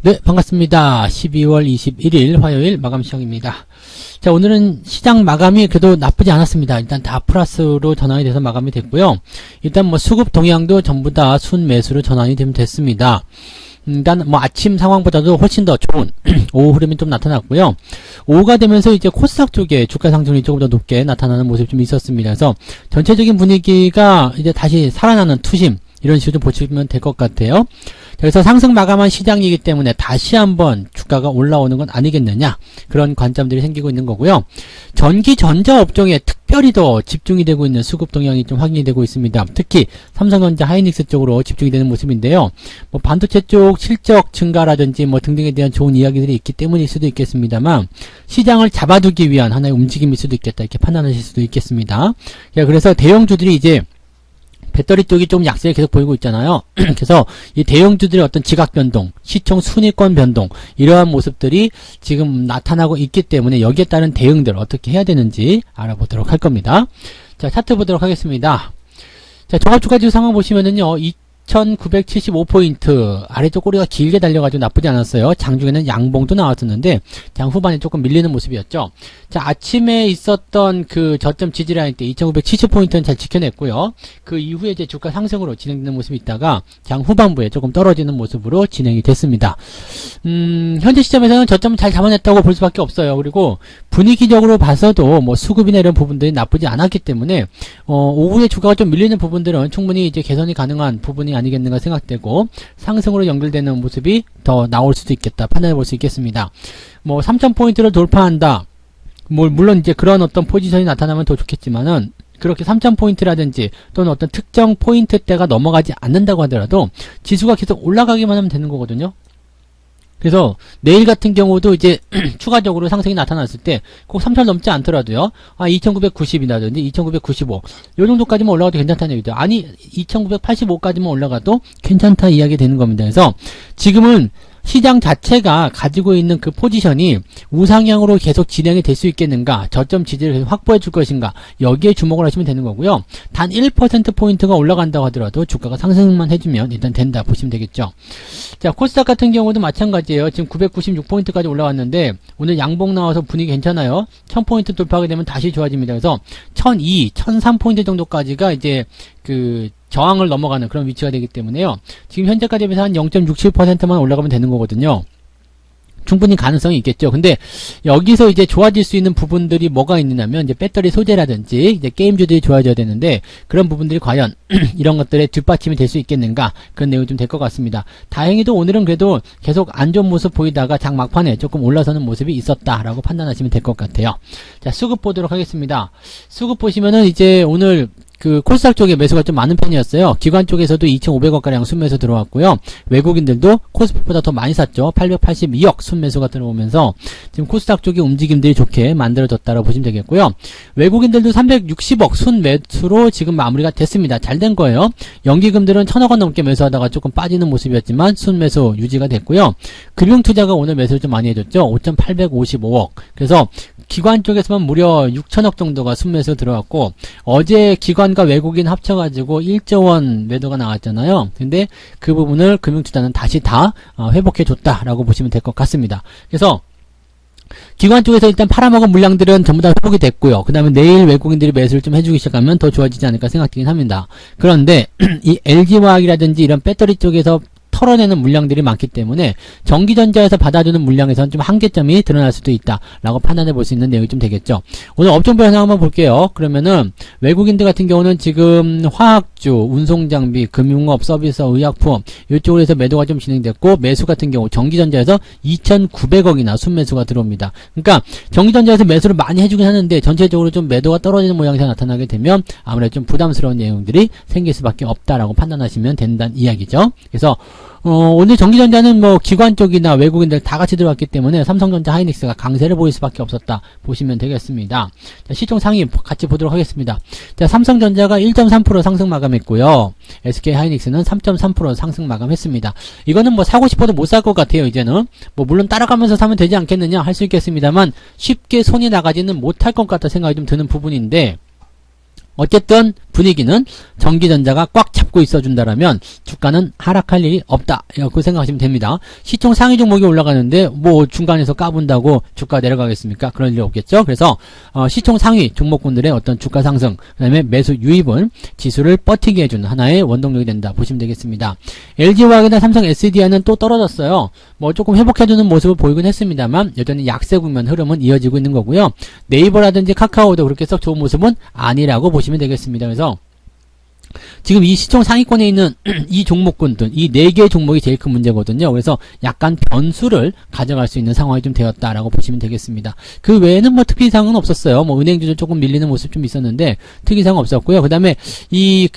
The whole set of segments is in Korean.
네, 반갑습니다. 12월 21일 화요일 마감 시간입니다. 자, 오늘은 시장 마감이 그래도 나쁘지 않았습니다. 일단 다 플러스로 전환이 돼서 마감이 됐고요. 일단 뭐 수급 동향도 전부 다 순매수로 전환이 되면 됐습니다. 일단 뭐 아침 상황보다도 훨씬 더 좋은 오후 흐름이 좀 나타났고요. 오후가 되면서 이제 코스닥 쪽에 주가 상승률이 조금 더 높게 나타나는 모습이 좀 있었습니다. 그래서 전체적인 분위기가 이제 다시 살아나는 투심, 이런 식으로 좀 보시면 될 것 같아요. 그래서 상승 마감한 시장이기 때문에 다시 한번 주가가 올라오는 건 아니겠느냐, 그런 관점들이 생기고 있는 거고요. 전기 전자 업종에 특별히 더 집중이 되고 있는 수급 동향이 좀 확인이 되고 있습니다. 특히 삼성전자, 하이닉스 쪽으로 집중이 되는 모습인데요. 뭐 반도체 쪽 실적 증가라든지 뭐 등등에 대한 좋은 이야기들이 있기 때문일 수도 있겠습니다만, 시장을 잡아두기 위한 하나의 움직임일 수도 있겠다, 이렇게 판단하실 수도 있겠습니다. 그래서 대형주들이 이제 배터리 쪽이 좀 약세를 계속 보이고 있잖아요. 그래서 이 대형주들의 어떤 지각 변동, 시총 순위권 변동, 이러한 모습들이 지금 나타나고 있기 때문에 여기에 따른 대응들 어떻게 해야 되는지 알아보도록 할 겁니다. 자, 차트 보도록 하겠습니다. 자, 종합주가지수 상황 보시면은요, 2975포인트, 아래쪽 꼬리가 길게 달려가지고 나쁘지 않았어요. 장중에는 양봉도 나왔었는데 장 후반에 조금 밀리는 모습이었죠. 자, 아침에 있었던 그 저점 지지라인 때 2970포인트는 잘 지켜냈고요. 그 이후에 이제 주가 상승으로 진행되는 모습이 있다가 장 후반부에 조금 떨어지는 모습으로 진행이 됐습니다. 현재 시점에서는 저점을 잘 잡아냈다고 볼 수밖에 없어요. 그리고 분위기적으로 봐서도 뭐 수급이나 이런 부분들이 나쁘지 않았기 때문에 오후에 주가가 좀 밀리는 부분들은 충분히 이제 개선이 가능한 부분이 아니겠는가 생각되고, 상승으로 연결되는 모습이 더 나올 수도 있겠다 판단해 볼 수 있겠습니다. 뭐 3000포인트를 돌파한다, 뭐 물론 이제 그런 어떤 포지션이 나타나면 더 좋겠지만은, 그렇게 3000포인트라든지 또는 어떤 특정 포인트대가 넘어가지 않는다고 하더라도 지수가 계속 올라가기만 하면 되는 거거든요. 그래서 내일 같은 경우도 이제 추가적으로 상승이 나타났을 때 꼭 3000 넘지 않더라도요, 2990이라든지 2995 요 정도까지만 올라가도 괜찮다는 얘기죠. 아니 2985까지만 올라가도 괜찮다 이야기 되는 겁니다. 그래서 지금은 시장 자체가 가지고 있는 그 포지션이 우상향으로 계속 진행이 될 수 있겠는가, 저점 지지를 계속 확보해 줄 것인가, 여기에 주목을 하시면 되는 거고요. 단 1%포인트가 올라간다고 하더라도 주가가 상승만 해주면 일단 된다 보시면 되겠죠. 자, 코스닥 같은 경우도 마찬가지예요. 지금 996포인트까지 올라왔는데 오늘 양봉 나와서 분위기 괜찮아요. 1000포인트 돌파하게 되면 다시 좋아집니다. 그래서 1002, 1003포인트 정도까지가 이제 그 저항을 넘어가는 그런 위치가 되기 때문에요. 지금 현재까지 비해서 한 0.67%만 올라가면 되는 거거든요. 충분히 가능성이 있겠죠. 근데 여기서 이제 좋아질 수 있는 부분들이 뭐가 있느냐면, 이제 배터리 소재라든지 이제 게임주들이 좋아져야 되는데, 그런 부분들이 과연 이런 것들의 뒷받침이 될 수 있겠는가, 그런 내용이 좀 될 것 같습니다. 다행히도 오늘은 그래도 계속 안 좋은 모습 보이다가 장 막판에 조금 올라서는 모습이 있었다라고 판단하시면 될 것 같아요. 자, 수급 보도록 하겠습니다. 수급 보시면은 이제 오늘 그 코스닥 쪽에 매수가 좀 많은 편이었어요. 기관 쪽에서도 2,500억가량 순매수 들어왔고요. 외국인들도 코스피보다 더 많이 샀죠. 882억 순매수가 들어오면서 지금 코스닥 쪽의 움직임들이 좋게 만들어졌다고 보시면 되겠고요. 외국인들도 360억 순매수로 지금 마무리가 됐습니다. 잘 된 거예요. 연기금들은 1000억원 넘게 매수하다가 조금 빠지는 모습이었지만 순매수 유지가 됐고요. 금융투자가 오늘 매수를 좀 많이 해줬죠. 5,855억. 그래서 기관 쪽에서만 무려 6천억 정도가 순매수 들어왔고, 어제 기관과 외국인 합쳐가지고 1조 원 매도가 나왔잖아요. 근데 그 부분을 금융투자는 다시 다 회복해줬다라고 보시면 될 것 같습니다. 그래서 기관 쪽에서 일단 팔아먹은 물량들은 전부 다 회복이 됐고요. 그 다음에 내일 외국인들이 매수를 좀 해주기 시작하면 더 좋아지지 않을까 생각되긴 합니다. 그런데 이 LG화학이라든지 이런 배터리 쪽에서 털어내는 물량들이 많기 때문에 전기전자에서 받아주는 물량에서는 좀 한계점이 드러날 수도 있다라고 판단해 볼 수 있는 내용이 좀 되겠죠. 오늘 업종별 현황 한번 볼게요. 그러면은 외국인들 같은 경우는 지금 화학주, 운송장비, 금융업, 서비스, 의약품 이쪽으로 해서 매도가 좀 진행됐고, 매수 같은 경우 전기전자에서 2,900억이나 순매수가 들어옵니다. 그러니까 전기전자에서 매수를 많이 해주긴 하는데 전체적으로 좀 매도가 떨어지는 모양이 나타나게 되면 아무래도 좀 부담스러운 내용들이 생길 수밖에 없다라고 판단하시면 된다는 이야기죠. 그래서 오늘 전기전자는 뭐 기관 쪽이나 외국인들 다 같이 들어왔기 때문에 삼성전자, 하이닉스가 강세를 보일 수밖에 없었다 보시면 되겠습니다. 자, 시총 상위 같이 보도록 하겠습니다. 자, 삼성전자가 1.3% 상승 마감했고요. SK 하이닉스는 3.3% 상승 마감했습니다. 이거는 뭐 사고 싶어도 못 살 것 같아요. 이제는 뭐 물론 따라가면서 사면 되지 않겠느냐 할 수 있겠습니다만 쉽게 손이 나가지는 못할 것 같다 생각이 좀 드는 부분인데, 어쨌든 분위기는 전기전자가 꽉 잡고 있어준다라면 주가는 하락할 일이 없다. 이렇게 생각하시면 됩니다. 시총 상위 종목이 올라가는데 뭐 중간에서 까분다고 주가 내려가겠습니까? 그럴 일 없겠죠. 그래서 시총 상위 종목군들의 어떤 주가 상승, 그 다음에 매수 유입은 지수를 버티게 해주는 하나의 원동력이 된다 보시면 되겠습니다. LG화학이나 삼성 SDI는 또 떨어졌어요. 뭐 조금 회복해주는 모습을 보이긴 했습니다만 여전히 약세 국면 흐름은 이어지고 있는 거고요. 네이버라든지 카카오도 그렇게 썩 좋은 모습은 아니라고 보시면 되겠습니다. 그래서 지금 이 시총 상위권에 있는 이 종목군들, 이 4개의 종목이 제일 큰 문제거든요. 그래서 약간 변수를 가져갈 수 있는 상황이 좀 되었다라고 보시면 되겠습니다. 그 외에는 뭐 특이사항은 없었어요. 뭐 은행주도 조금 밀리는 모습 좀 있었는데 특이사항은 없었고요. 그 다음에 이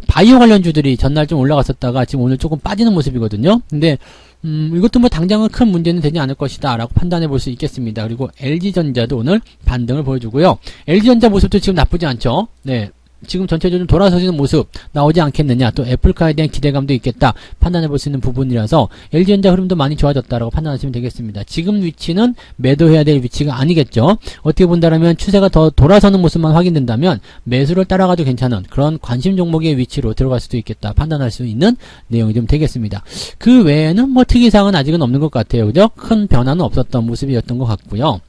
바이오 관련주들이 전날 좀 올라갔었다가 지금 오늘 조금 빠지는 모습이거든요. 근데 이것도 뭐 당장은 큰 문제는 되지 않을 것이다 라고 판단해 볼 수 있겠습니다. 그리고 LG전자도 오늘 반등을 보여주고요. LG전자 모습도 지금 나쁘지 않죠. 네. 지금 전체적으로 돌아서지는 모습 나오지 않겠느냐, 또 애플카에 대한 기대감도 있겠다 판단해 볼 수 있는 부분이라서 LG전자 흐름도 많이 좋아졌다라고 판단하시면 되겠습니다. 지금 위치는 매도해야 될 위치가 아니겠죠. 어떻게 본다라면 추세가 더 돌아서는 모습만 확인된다면 매수를 따라가도 괜찮은 그런 관심 종목의 위치로 들어갈 수도 있겠다 판단할 수 있는 내용이 좀 되겠습니다. 그 외에는 뭐 특이사항은 아직은 없는 것 같아요. 그죠? 큰 변화는 없었던 모습이었던 것 같고요.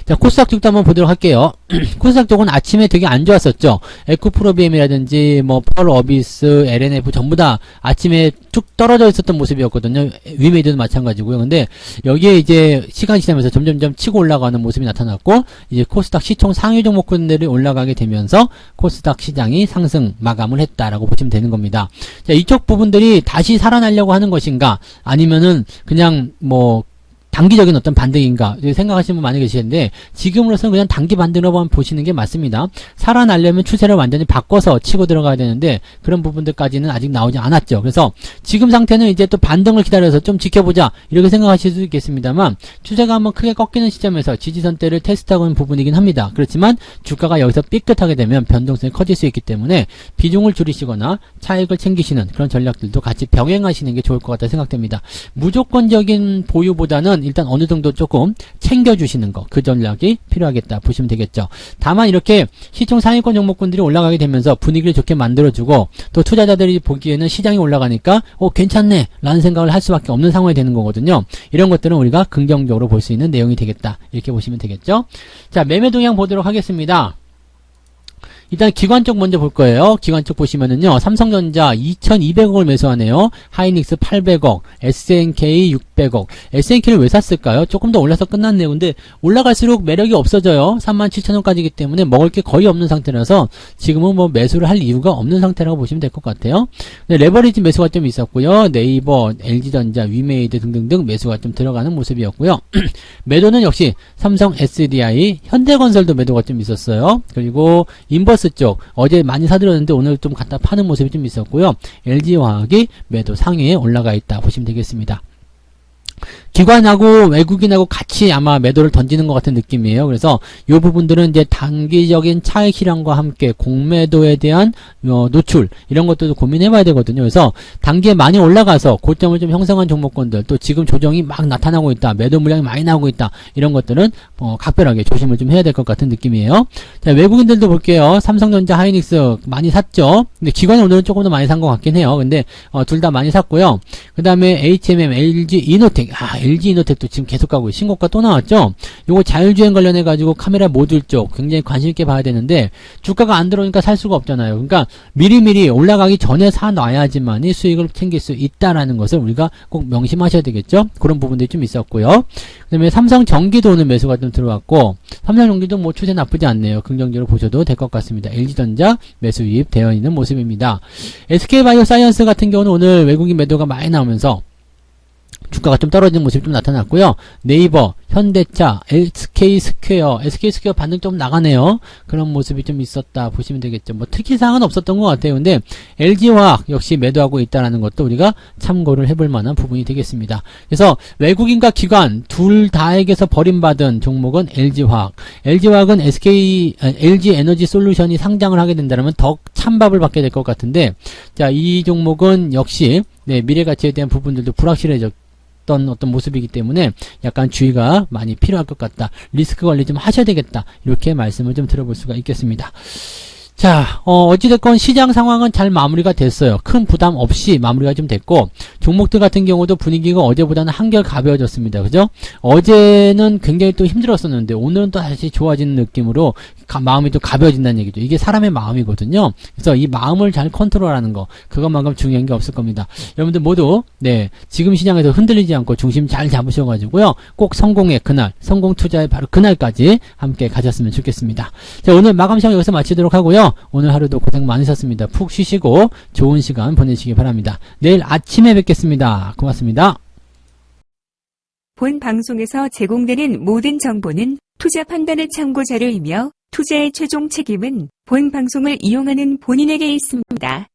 자, 코스닥 쪽도 한번 보도록 할게요. 코스닥 쪽은 아침에 되게 안 좋았었죠. 에코프로비엠이라든지 뭐 펄어비스, LNF 전부 다 아침에 쭉 떨어져 있었던 모습이었거든요. 위메이드도 마찬가지고요. 근데 여기에 이제 시간이 지나면서 점점점 치고 올라가는 모습이 나타났고 이제 코스닥 시총 상위 종목군들이 올라가게 되면서 코스닥 시장이 상승 마감을 했다라고 보시면 되는 겁니다. 자, 이쪽 부분들이 다시 살아나려고 하는 것인가 아니면은 그냥 뭐 단기적인 어떤 반등인가 생각하시는 분 많이 계시는데 지금으로서는 그냥 단기 반등으로 보시는 게 맞습니다. 살아나려면 추세를 완전히 바꿔서 치고 들어가야 되는데 그런 부분들까지는 아직 나오지 않았죠. 그래서 지금 상태는 이제 또 반등을 기다려서 좀 지켜보자 이렇게 생각하실 수 있겠습니다만 추세가 한번 크게 꺾이는 시점에서 지지선대를 테스트하고 있는 부분이긴 합니다. 그렇지만 주가가 여기서 삐끗하게 되면 변동성이 커질 수 있기 때문에 비중을 줄이시거나 차익을 챙기시는 그런 전략들도 같이 병행하시는 게 좋을 것 같다 생각됩니다. 무조건적인 보유보다는 일단 어느 정도 조금 챙겨주시는 거, 그 전략이 필요하겠다 보시면 되겠죠. 다만 이렇게 시총 상위권 종목군들이 올라가게 되면서 분위기를 좋게 만들어주고 또 투자자들이 보기에는 시장이 올라가니까 괜찮네 라는 생각을 할 수밖에 없는 상황이 되는 거거든요. 이런 것들은 우리가 긍정적으로 볼 수 있는 내용이 되겠다 이렇게 보시면 되겠죠. 자, 매매 동향 보도록 하겠습니다. 일단 기관 쪽 먼저 볼 거예요. 기관 쪽 보시면은요. 삼성전자 2200억을 매수하네요. 하이닉스 800억, SNK 600억. SNK를 왜 샀을까요? 조금 더 올라서 끝났네요. 근데 올라갈수록 매력이 없어져요. 37,000원까지기 때문에 먹을 게 거의 없는 상태라서 지금은 뭐 매수를 할 이유가 없는 상태라고 보시면 될 것 같아요. 근데 레버리지 매수가 좀 있었고요. 네이버, LG전자, 위메이드 등등등 매수가 좀 들어가는 모습이었고요. 매도는 역시 삼성 SDI, 현대건설도 매도가 좀 있었어요. 그리고 인버스 쪽 어제 많이 사들였는데 오늘 좀 갖다 파는 모습이 좀 있었고요. LG화학이 매도 상위에 올라가 있다 보시면 되겠습니다. 기관하고 외국인하고 같이 아마 매도를 던지는 것 같은 느낌이에요. 그래서 이 부분들은 이제 단기적인 차익 실현과 함께 공매도에 대한 노출 이런 것들도 고민해 봐야 되거든요. 그래서 단기에 많이 올라가서 고점을 좀 형성한 종목군들 또 지금 조정이 막 나타나고 있다. 매도 물량이 많이 나오고 있다. 이런 것들은 각별하게 조심을 좀 해야 될 것 같은 느낌이에요. 자, 외국인들도 볼게요. 삼성전자, 하이닉스 많이 샀죠. 근데 기관이 오늘은 조금 더 많이 산 것 같긴 해요. 근데 둘 다 많이 샀고요. 그 다음에 HMM, LG 이노텍 LG 이노텍도 지금 계속 가고 신고가 또 나왔죠. 요거 자율주행 관련해 가지고 카메라 모듈 쪽 굉장히 관심 있게 봐야 되는데 주가가 안 들어오니까 살 수가 없잖아요. 그러니까 미리미리 올라가기 전에 사놔야지만이 수익을 챙길 수 있다라는 것을 우리가 꼭 명심하셔야 되겠죠. 그런 부분들이 좀 있었고요. 그 다음에 삼성전기도 오늘 매수가 좀 들어왔고 삼성전기도 뭐 추세 나쁘지 않네요. 긍정적으로 보셔도 될 것 같습니다. LG전자 매수 유입 되어 있는 모습입니다. SK바이오사이언스 같은 경우는 오늘 외국인 매도가 많이 나오면서 주가가 좀 떨어지는 모습이 좀 나타났고요. 네이버, 현대차, SK스퀘어 반등 좀 나가네요. 그런 모습이 좀 있었다 보시면 되겠죠. 뭐 특이사항은 없었던 것 같아요. 근데 LG화학 역시 매도하고 있다는 것도 우리가 참고를 해볼 만한 부분이 되겠습니다. 그래서 외국인과 기관 둘 다에게서 버림받은 종목은 LG화학. LG화학은 LG에너지솔루션이 상장을 하게 된다면 더 찬밥을 받게 될 것 같은데 자, 이 종목은 역시 미래가치에 대한 부분들도 불확실해졌 어떤 모습이기 때문에 약간 주의가 많이 필요할 것 같다. 리스크 관리 좀 하셔야 되겠다. 이렇게 말씀을 좀 들어볼 수가 있겠습니다. 자, 어찌됐건 시장 상황은 잘 마무리가 됐어요. 큰 부담 없이 마무리가 좀 됐고, 종목들 같은 경우도 분위기가 어제보다는 한결 가벼워졌습니다. 그죠? 어제는 굉장히 또 힘들었었는데, 오늘은 또 다시 좋아지는 느낌으로, 마음이 또 가벼워진다는 얘기죠. 이게 사람의 마음이거든요. 그래서 이 마음을 잘 컨트롤하는 거, 그것만큼 중요한 게 없을 겁니다. 여러분들 모두, 네, 지금 시장에서 흔들리지 않고 중심 잘 잡으셔가지고요, 꼭 성공의 그날, 성공 투자의 바로 그날까지 함께 가졌으면 좋겠습니다. 자, 오늘 마감 시간 여기서 마치도록 하고요. 오늘 하루도 고생 많으셨습니다. 푹 쉬시고 좋은 시간 보내시기 바랍니다. 내일 아침에 뵙겠습니다. 고맙습니다. 본 방송에서 제공되는 모든 정보는 투자 판단의 참고 자료이며 투자의 최종 책임은 본 방송을 이용하는 본인에게 있습니다.